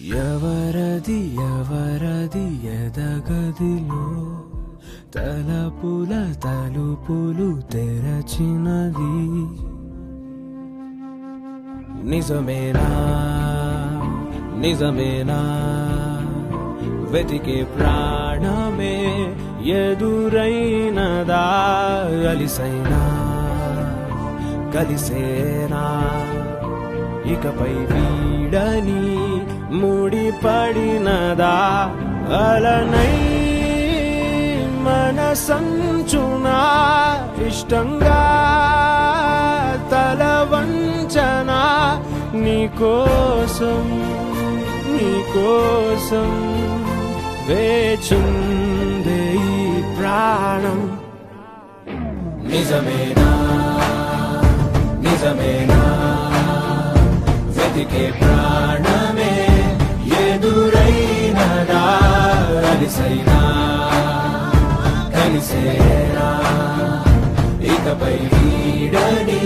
ఎవరది ఎవరది ఎదగదిలో తలపుల తలుపులు తెరచినది నిజమేనా నిజమేనా వెతికే ప్రాణమే ఎదురైనదా అలిసైనా కలిసేనా ఇకపై వీడని ముడిపడినదా అలనై మనసంచునా ఇష్టంగా తల వంచనా నీకోసం నీకోసం వేచుందే ఈ ప్రాణం నిజమేనా నిజమేనా వెతికే ప్రాణమే ఎదురైనదా అలిసైనా కలిసేనా ఇకపై వీడని